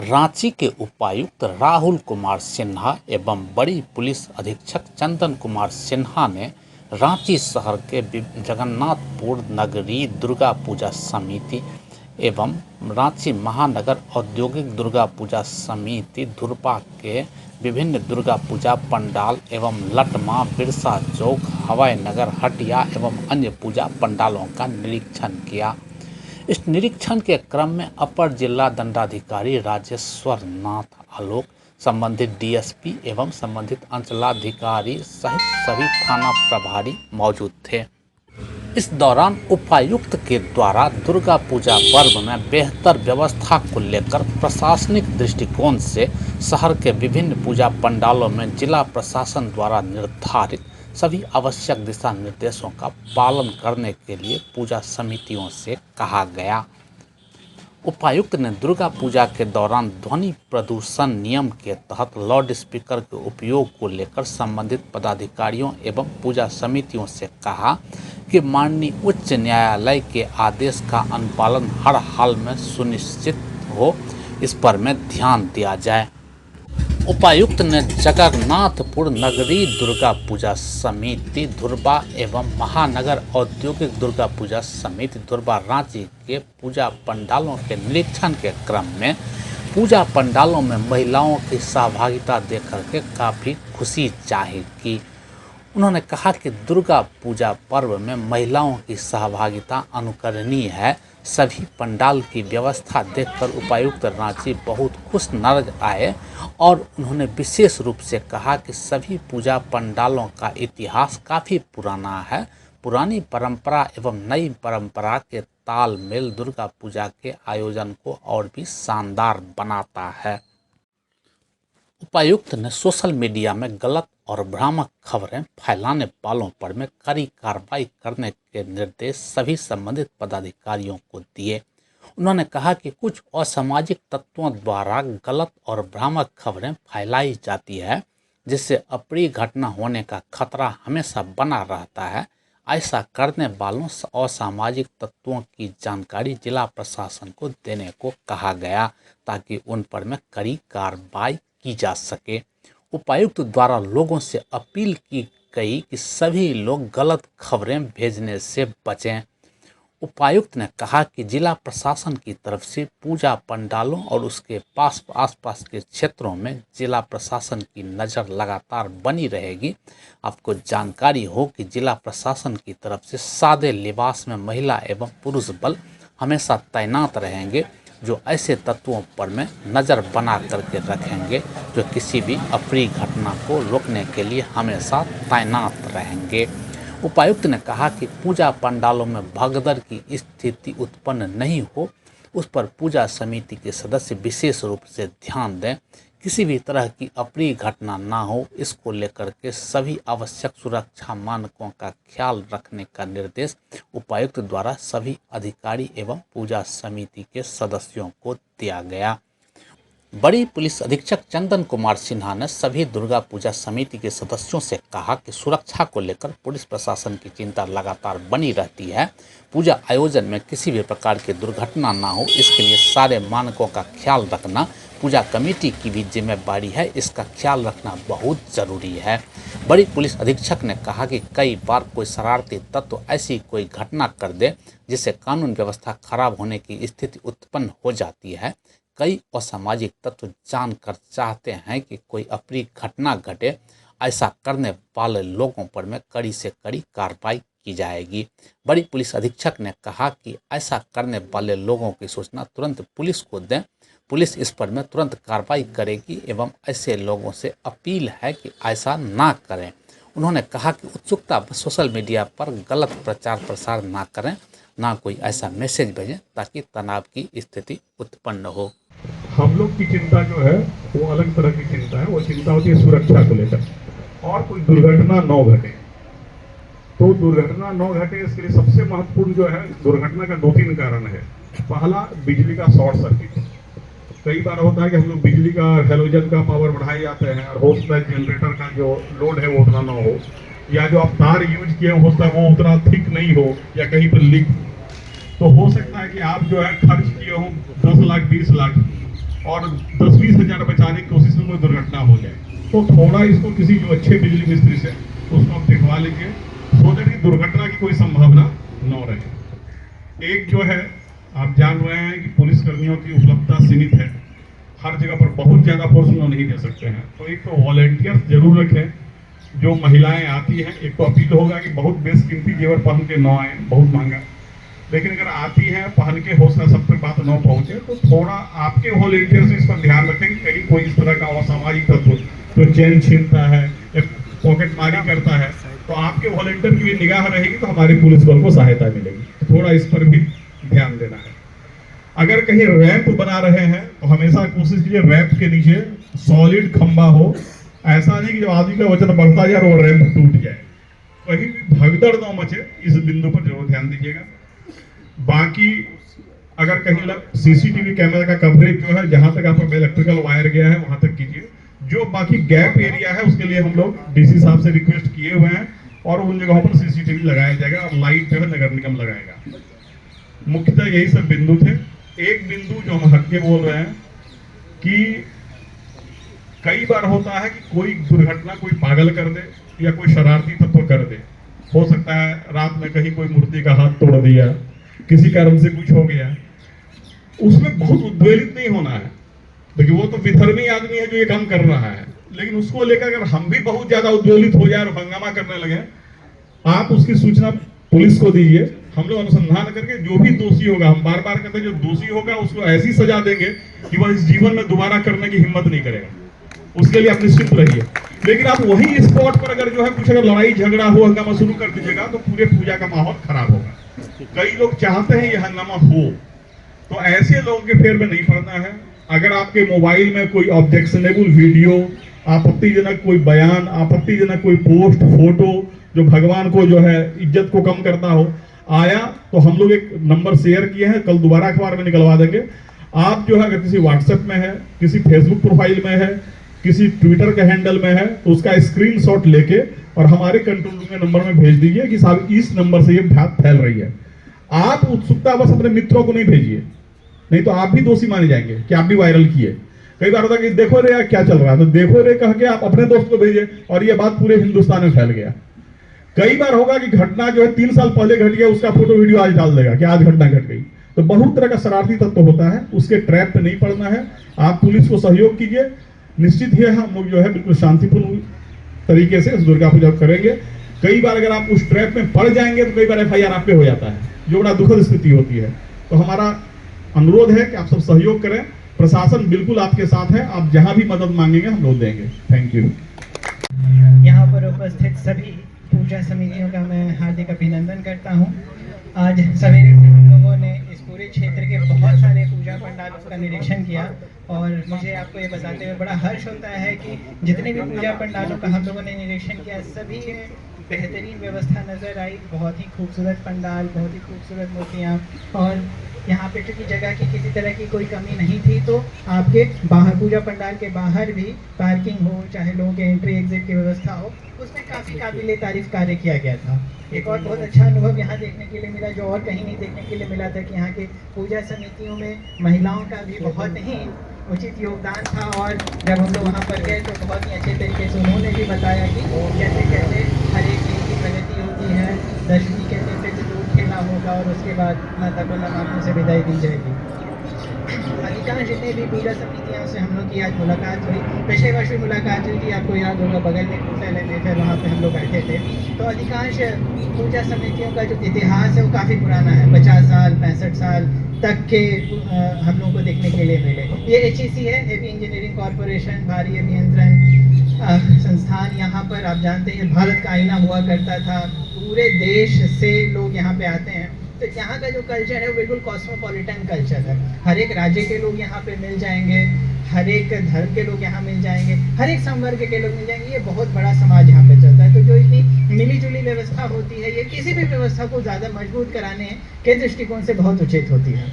रांची के उपायुक्त राहुल कुमार सिन्हा एवं बड़ी पुलिस अधीक्षक चंदन कुमार सिन्हा ने रांची शहर के जगन्नाथपुर नगरी दुर्गा पूजा समिति एवं रांची महानगर औद्योगिक दुर्गा पूजा समिति दुर्बा के विभिन्न दुर्गा पूजा पंडाल एवं लटमा, बिरसा चौक, हवाई नगर, हटिया एवं अन्य पूजा पंडालों का निरीक्षण किया। इस निरीक्षण के क्रम में अपर जिला दंडाधिकारी राजेश्वर नाथ आलोक, संबंधित डीएसपी एवं संबंधित अंचलाधिकारी सहित सभी थाना प्रभारी मौजूद थे। इस दौरान उपायुक्त के द्वारा दुर्गा पूजा पर्व में बेहतर व्यवस्था को लेकर प्रशासनिक दृष्टिकोण से शहर के विभिन्न पूजा पंडालों में जिला प्रशासन द्वारा निर्धारित सभी आवश्यक दिशा निर्देशों का पालन करने के लिए पूजा समितियों से कहा गया। उपायुक्त ने दुर्गा पूजा के दौरान ध्वनि प्रदूषण नियम के तहत लाउड स्पीकर के उपयोग को लेकर संबंधित पदाधिकारियों एवं पूजा समितियों से कहा कि माननीय उच्च न्यायालय के आदेश का अनुपालन हर हाल में सुनिश्चित हो, इस पर में ध्यान दिया जाए। उपायुक्त ने जगन्नाथपुर नगरी दुर्गा पूजा समिति दुर्बा एवं महानगर औद्योगिक दुर्गा पूजा समिति दुर्बा रांची के पूजा पंडालों के निरीक्षण के क्रम में पूजा पंडालों में महिलाओं की सहभागिता देखकर के काफ़ी खुशी जाहिर की। उन्होंने कहा कि दुर्गा पूजा पर्व में महिलाओं की सहभागिता अनुकरणीय है। सभी पंडाल की व्यवस्था देखकर उपायुक्त रांची बहुत खुश नजर आए और उन्होंने विशेष रूप से कहा कि सभी पूजा पंडालों का इतिहास काफ़ी पुराना है। पुरानी परंपरा एवं नई परंपरा के तालमेल दुर्गा पूजा के आयोजन को और भी शानदार बनाता है। उपायुक्त ने सोशल मीडिया में गलत और भ्रामक खबरें फैलाने वालों पर में कड़ी कार्रवाई करने के निर्देश सभी संबंधित पदाधिकारियों को दिए। उन्होंने कहा कि कुछ असामाजिक तत्वों द्वारा गलत और भ्रामक खबरें फैलाई जाती है, जिससे अप्रिय घटना होने का खतरा हमेशा बना रहता है। ऐसा करने वालों असामाजिक तत्वों की जानकारी जिला प्रशासन को देने को कहा गया ताकि उन पर में कड़ी कार्रवाई की जा सके। उपायुक्त द्वारा लोगों से अपील की गई कि सभी लोग गलत खबरें भेजने से बचें। उपायुक्त ने कहा कि जिला प्रशासन की तरफ से पूजा पंडालों और उसके आसपास के क्षेत्रों में जिला प्रशासन की नज़र लगातार बनी रहेगी। आपको जानकारी हो कि जिला प्रशासन की तरफ से सादे लिबास में महिला एवं पुरुष बल हमेशा तैनात रहेंगे, जो ऐसे तत्वों पर में नज़र बना करके रखेंगे जो किसी भी अप्रिय घटना को रोकने के लिए हमेशा तैनात रहेंगे। उपायुक्त ने कहा कि पूजा पंडालों में भगदड़ की स्थिति उत्पन्न नहीं हो, उस पर पूजा समिति के सदस्य विशेष रूप से ध्यान दें। किसी भी तरह की अप्रिय घटना ना हो, इसको लेकर के सभी आवश्यक सुरक्षा मानकों का ख्याल रखने का निर्देश उपायुक्त द्वारा सभी अधिकारी एवं पूजा समिति के सदस्यों को दिया गया। बड़ी पुलिस अधीक्षक चंदन कुमार सिन्हा ने सभी दुर्गा पूजा समिति के सदस्यों से कहा कि सुरक्षा को लेकर पुलिस प्रशासन की चिंता लगातार बनी रहती है। पूजा आयोजन में किसी भी प्रकार की दुर्घटना ना हो, इसके लिए सारे मानकों का ख्याल रखना पूजा कमेटी की भी जिम्मेदारी है। इसका ख्याल रखना बहुत ज़रूरी है। बड़ी पुलिस अधीक्षक ने कहा कि कई बार कोई शरारती तत्व ऐसी कोई घटना कर दे जिससे कानून व्यवस्था खराब होने की स्थिति उत्पन्न हो जाती है। कई असामाजिक तत्व जानकर चाहते हैं कि कोई अप्रिय घटना घटे। ऐसा करने वाले लोगों पर में कड़ी से कड़ी कार्रवाई की जाएगी। बड़ी पुलिस अधीक्षक ने कहा कि ऐसा करने वाले लोगों की सूचना तुरंत पुलिस को दें। पुलिस इस पर में तुरंत कार्रवाई करेगी एवं ऐसे लोगों से अपील है कि ऐसा ना करें। उन्होंने कहा कि उत्सुकता सोशल मीडिया पर गलत प्रचार प्रसार ना करें, ना कोई ऐसा मैसेज भेजें ताकि तनाव की स्थिति उत्पन्न हो। हम लोग की चिंता जो है वो अलग तरह की चिंता है। वो चिंता होती है सुरक्षा को लेकर और कोई दुर्घटना न घटे। तो दुर्घटना न घटे इसके लिए सबसे महत्वपूर्ण जो है, दुर्घटना का 2-3 कारण है। पहला, बिजली का शॉर्ट सर्किट। कई बार होता है कि हम लोग बिजली का हैलोजन का पावर बढ़ाए जाते हैं और हो सकता है जनरेटर का जो लोड है वो उतना ना हो, या जो आप तार यूज किए हो सकता है वो उतना थिक नहीं हो, या कहीं पर लीक। तो हो सकता है कि आप जो है खर्च किए हो 10 लाख 20 लाख, और 10-20 हजार बचाने की कोशिश में कोई दुर्घटना हो जाए, तो थोड़ा इसको किसी जो अच्छे बिजली मिस्त्री से उसको आप दिखवा लीजिए, सो दैट कि दुर्घटना की कोई संभावना न रहे। एक जो है, आप जान रहे हैं कि पुलिस कर्मियों की उपलब्धता सीमित है, हर जगह पर बहुत ज्यादा फोर्स हम लोग नहीं दे सकते हैं, तो एक तो वॉलेंटियर्स जरूर रखें। जो महिलाएं आती हैं, एक तो अपील होगा कि बहुत बेशकीमती जेवर पहन के न आए, बहुत महंगा, लेकिन अगर आती हैं पहन के, हो सकता सब तक बात न पहुंचे, तो थोड़ा आपके वॉलेंटियर से इस पर ध्यान रखें कि कहीं कोई इस तरह का असामाजिक तत्व तो चेन छीनता है या पॉकेट मारी करता है, तो आपके वॉलेंटियर की भी निगाह रहेगी, तो हमारी पुलिस बल को सहायता मिलेगी। तो थोड़ा इस पर भी ध्यान देना है। अगर कहीं रैंप बना रहे हैं तो हमेशा कोशिश कीजिए रैंप के नीचे सॉलिड खंबा हो, ऐसा नहीं कि जब आदमी का वजन बढ़ता जाए और रैंप टूट जाए, कहीं भी भगदड़ न मचे, इस बिंदु पर जरूर ध्यान दीजिएगा। बाकी अगर कहीं सीसीटीवी कैमरा का कवरेज जो है, जहां तक आपका इलेक्ट्रिकल वायर गया है वहां तक कीजिए। जो बाकी गैप एरिया है उसके लिए हम लोग डीसी साहब से रिक्वेस्ट किए हुए हैं, और उन जगहों पर सीसीटीवी लगाया जाएगा और लाइट जो है नगर निगम लगाएगा। मुख्यतः यही सब बिंदु थे। एक बिंदु जो हम हट के बोल रहे हैं कि कई बार होता है कि कोई दुर्घटना कोई पागल कर दे या कोई शरारती तत्व कर दे। हो सकता है रात में कहीं कोई मूर्ति का हाथ तोड़ दिया, किसी कारण से कुछ हो गया, उसमें बहुत उद्वेलित नहीं होना है, क्योंकि वो तो विधर्मी आदमी है जो ये काम कर रहा है। लेकिन उसको लेकर अगर हम भी बहुत ज्यादा उद्वेलित हो जाए और हंगामा करने लगे, आप उसकी सूचना पुलिस को दीजिए। हम लोग अनुसंधान करके जो भी दोषी होगा, हम बार बार कहते हैं जो दोषी होगा उसको ऐसी सजा देंगे कि वह इस जीवन में दोबारा करने की हिम्मत नहीं करेगा। उसके लिए आप निश्चित रहिए। लेकिन आप वही स्पॉट पर अगर जो है कुछ अगर लड़ाई झगड़ा हो, हंगामा शुरू कर दीजिएगा, तो पूरे पूजा का माहौल खराब होगा। कई लोग चाहते हैं ये हंगामा हो, तो ऐसे लोगों के फेर में नहीं पड़ना है। अगर आपके मोबाइल में कोई ऑब्जेक्शनेबल वीडियो, आपत्तिजनक कोई बयान, आपत्तिजनक कोई पोस्ट, फोटो जो भगवान को जो है इज्जत को कम करता हो आया, तो हम लोग एक नंबर शेयर किए हैं, कल दोबारा अखबार में निकलवा देंगे। आप जो है अगर किसी व्हाट्सएप में है, किसी फेसबुक प्रोफाइल में है, किसी ट्विटर के हैंडल में है, तो उसका स्क्रीनशॉट लेके और हमारे कंट्रोल रूम के नंबर में भेज दीजिए कि साहब इस नंबर से ये बात फैल रही है। आप उत्सुकता बस अपने मित्रों को नहीं भेजिए, नहीं तो आप भी दोषी माने जाएंगे कि आप भी वायरल किए। कई बार होता है कि देखो रे क्या चल रहा है, तो देखो रे कह के आप अपने दोस्त को भेजिए और ये बात पूरे हिंदुस्तान में फैल गया। कई बार होगा कि घटना जो है 3 साल पहले घट गया, उसका फोटो वीडियो आज डाल देगा कि आज घटना घट गई। तो बहुत तरह का शरारती तत्व होता है, उसके ट्रैप पे नहीं पड़ना है। आप पुलिस को सहयोग कीजिए, निश्चित ही हम लोग जो है बिल्कुल शांतिपूर्ण तरीके से इस दुर्गा पूजा करेंगे। कई बार अगर आप उस ट्रैप में पड़ जाएंगे तो कई बार FIR आप पे हो जाता है, जो बड़ा दुखद स्थिति होती है। तो हमारा अनुरोध है कि आप सब सहयोग करें, प्रशासन बिल्कुल आपके साथ है, आप जहां भी मदद मांगेंगे हम लोग देंगे। Thank you. यहाँ पर उपस्थित सभी पूजा समितियों का मैं हार्दिक अभिनंदन करता हूँ। आज सवेरे से हम लोगों ने इस पूरे क्षेत्र के बहुत सारे पूजा पंडालों का निरीक्षण किया, और मुझे आपको ये बताते हुए बड़ा हर्ष होता है कि जितने भी पूजा पंडालों का हम लोगों ने निरीक्षण किया, सभी में बेहतरीन व्यवस्था नज़र आई। बहुत ही खूबसूरत पंडाल, बहुत ही खूबसूरत मूर्तियाँ, और यहाँ पे चूँकि जगह की किसी तरह की कोई कमी नहीं थी, तो आपके बाहर पूजा पंडाल के बाहर भी पार्किंग हो, चाहे लोगों के एंट्री एग्जिट की व्यवस्था हो, उसमें काफ़ी काबिल तारीफ कार्य किया गया था। एक और बहुत अच्छा अनुभव यहाँ देखने के लिए मिला, जो और कहीं नहीं देखने के लिए मिला था, कि यहाँ के पूजा समितियों में महिलाओं का भी बहुत ही उचित योगदान था। और जब हम लोग वहाँ पर गए तो बहुत ही अच्छे तरीके से उन्होंने भी बताया कि कैसे कैसे हर एक चीज़ की प्रगति होती है। दशमी के दिन पे दूध खेला होगा और उसके बाद माता को नमाज़ों से विदाई दी जाएगी। अधिकांश जितने भी पूजा समितियों से हम लोग की आज मुलाकात हुई, पिछले वर्ष भी मुलाकात हुई थी, आपको याद होगा, बगल में पूजा में फिर वहाँ पे हम लोग बैठे थे। तो अधिकांश पूजा समितियों का जो इतिहास है वो काफ़ी पुराना है, 50 साल 65 साल तक के हम लोगों को देखने के लिए मिले। ये HEC है, हेवी इंजीनियरिंग कॉरपोरेशन, भारी अभियंत्रण संस्थान। यहाँ पर आप जानते हैं भारत का आईना हुआ करता था, पूरे देश से लोग यहाँ पे आते हैं। तो यहाँ का जो कल्चर है वो बिल्कुल कॉस्मोपॉलिटन कल्चर है। हर एक राज्य के लोग यहाँ पे मिल जाएंगे, हर एक धर्म के लोग यहाँ मिल जाएंगे, हर एक संवर्ग के लोग मिल जाएंगे। ये बहुत बड़ा समाज यहाँ पे चलता है। तो जो इतनी मिली जुली व्यवस्था होती है, ये किसी भी व्यवस्था को ज़्यादा मजबूत कराने के दृष्टिकोण से बहुत उचित होती है।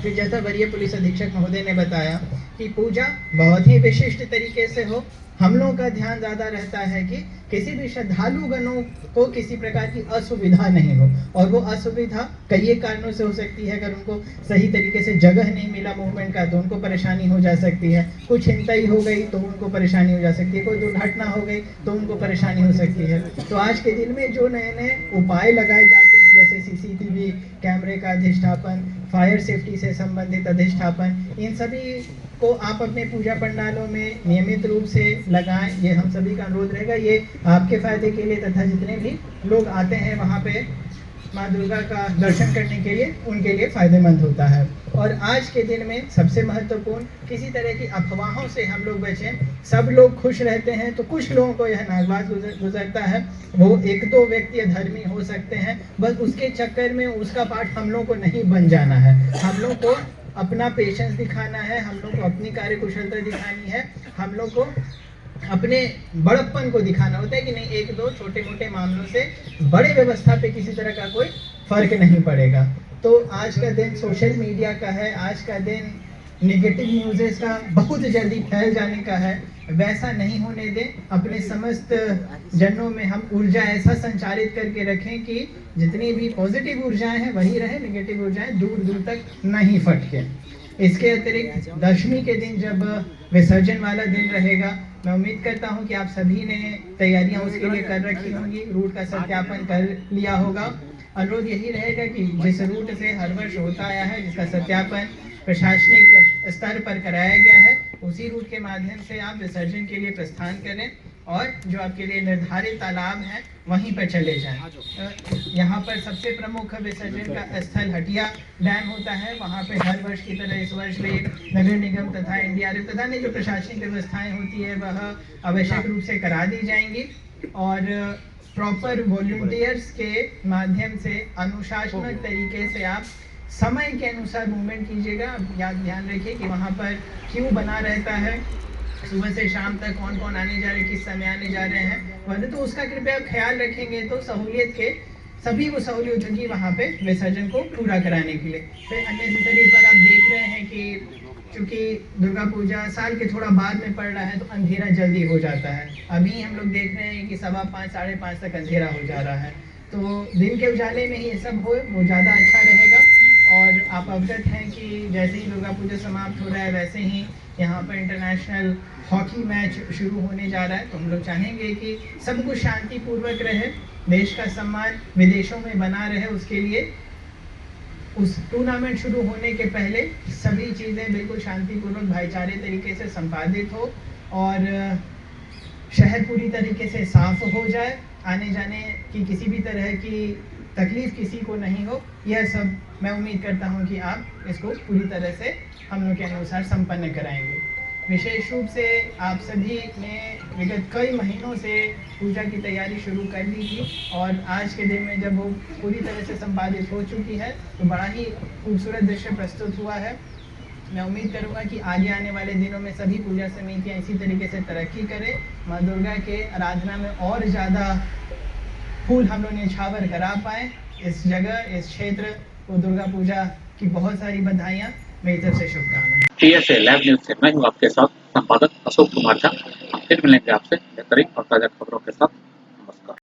फिर जैसा वरीय पुलिस अधीक्षक महोदय ने बताया कि पूजा बहुत ही विशिष्ट तरीके से हो। हम लोगों का ध्यान ज़्यादा रहता है कि किसी भी श्रद्धालुगणों को किसी प्रकार की असुविधा नहीं हो, और वो असुविधा कई कारणों से हो सकती है। अगर उनको सही तरीके से जगह नहीं मिला मूवमेंट का तो उनको परेशानी हो जा सकती है, कुछ हिंताई हो गई तो उनको परेशानी हो जा सकती है, कोई दुर्घटना हो गई तो उनको परेशानी हो सकती है। तो आज के दिन में जो नए नए उपाय लगाए जाते हैं, जैसे सीसीटीवी कैमरे का अधिष्ठापन, फायर सेफ्टी से संबंधित अधिष्ठापन, इन सभी को आप अपने पूजा पंडालों में नियमित रूप से लगाएं। ये हम सभी का अनुरोध रहेगा। ये आपके फायदे के लिए तथा जितने भी लोग आते हैं वहाँ पे माँ दुर्गा का दर्शन करने के लिए, उनके लिए फायदेमंद होता है। और आज के दिन में सबसे महत्वपूर्ण, किसी तरह की अफवाहों से हम लोग बचें। सब लोग खुश रहते हैं तो कुछ लोगों को यह नागवास गुजरता है, वो एक दो व्यक्ति अधर्मी हो सकते हैं, बस उसके चक्कर में उसका पाठ हम लोग को नहीं बन जाना है। हम लोग को अपना पेशेंस दिखाना है, हम लोग को अपनी कार्यकुशलता दिखानी है, हम लोग को अपने बड़प्पन को दिखाना होता है कि नहीं, एक दो छोटे मोटे मामलों से बड़े व्यवस्था पे किसी तरह का कोई फर्क नहीं पड़ेगा। तो आज का दिन सोशल मीडिया का है, आज का दिन नेगेटिव न्यूज़ेस का बहुत जल्दी फैल जाने का है, वैसा नहीं होने दें। अपने समस्त जनों में हम ऊर्जा ऐसा संचारित करके रखें कि जितनी भी पॉजिटिव ऊर्जाएं हैं वही रहे, नेगेटिव ऊर्जाएं दूर दूर तक नहीं फटके। इसके अतिरिक्त दशमी के दिन जब विसर्जन वाला दिन रहेगा, मैं उम्मीद करता हूं कि आप सभी ने तैयारियां उसके लिए कर रखी होंगी, रूट का सत्यापन कर लिया होगा। अनुरोध यही रहेगा कि जिस रूट से हर वर्ष होता आया है, जिसका सत्यापन प्रशासनिक स्तर पर कराया गया है, उसी रूट के माध्यम से आप विसर्जन के लिए प्रस्थान करें और जो आपके लिए निर्धारित तालाब है वहीं पर चले जाएं। यहाँ पर सबसे प्रमुख विसर्जन का स्थल हटिया डैम होता है। वहाँ पे हर वर्ष की तरह इस वर्ष भी नगर निगम तथा एनडीआरएफ तथा अन्य जो प्रशासनिक व्यवस्थाएं होती है वह आवश्यक रूप से करा दी जाएंगी, और प्रॉपर वॉलंटियर्स के माध्यम से अनुशासनात्मक तरीके से आप समय के अनुसार मूवमेंट कीजिएगा। ध्यान रखिए कि वहाँ पर क्यू बना रहता है, सुबह से शाम तक कौन कौन आने जा रहे हैं, किस समय आने जा रहे हैं, वरना तो उसका कृपया ख्याल रखेंगे तो सहूलियत के सभी वो सहूलियत होगी वहाँ पे विसर्जन को पूरा कराने के लिए। फिर अन्य इस बार आप देख रहे हैं कि चूँकि दुर्गा पूजा साल के थोड़ा बाद में पड़ रहा है तो अंधेरा जल्दी हो जाता है। अभी हम लोग देख रहे हैं कि 5:15 साढ़े 5 तक अंधेरा हो जा रहा है, तो दिन के उजाले में ही ये सब हो वो ज़्यादा अच्छा रहेगा। और आप अवगत हैं कि जैसे ही दुर्गा पूजा समाप्त हो रहा है वैसे ही यहाँ पर इंटरनेशनल हॉकी मैच शुरू होने जा रहा है, तो हम लोग चाहेंगे कि सब कुछ शांतिपूर्वक रहे, देश का सम्मान विदेशों में बना रहे। उसके लिए उस टूर्नामेंट शुरू होने के पहले सभी चीज़ें बिल्कुल शांतिपूर्वक भाईचारे तरीके से संपादित हो और शहर पूरी तरीके से साफ हो जाए, आने जाने की किसी भी तरह की तकलीफ किसी को नहीं हो। यह सब मैं उम्मीद करता हूं कि आप इसको पूरी तरह से हम लोग के अनुसार संपन्न कराएंगे। विशेष रूप से आप सभी ने विगत कई महीनों से पूजा की तैयारी शुरू कर दी थी, और आज के दिन में जब वो पूरी तरह से संपादित हो चुकी है तो बड़ा ही खूबसूरत दृश्य प्रस्तुत हुआ है। मैं उम्मीद करूंगा कि आगे आने वाले दिनों में सभी पूजा समितियां इसी तरीके से तरक्की करें, माँ दुर्गा के आराधना में और ज़्यादा फूल हम लोग न्यौछावर करा पाए। इस जगह, इस क्षेत्र को दुर्गा पूजा की बहुत सारी बधाइयाँ, मेरी तरफ से शुभकामनाएं। TSA लाइव न्यूज से मैं हूँ आपके साथ संपादक अशोक कुमार झा। हम फिर मिलेंगे आपसे बेहतरीन और ताज़ा खबरों के साथ।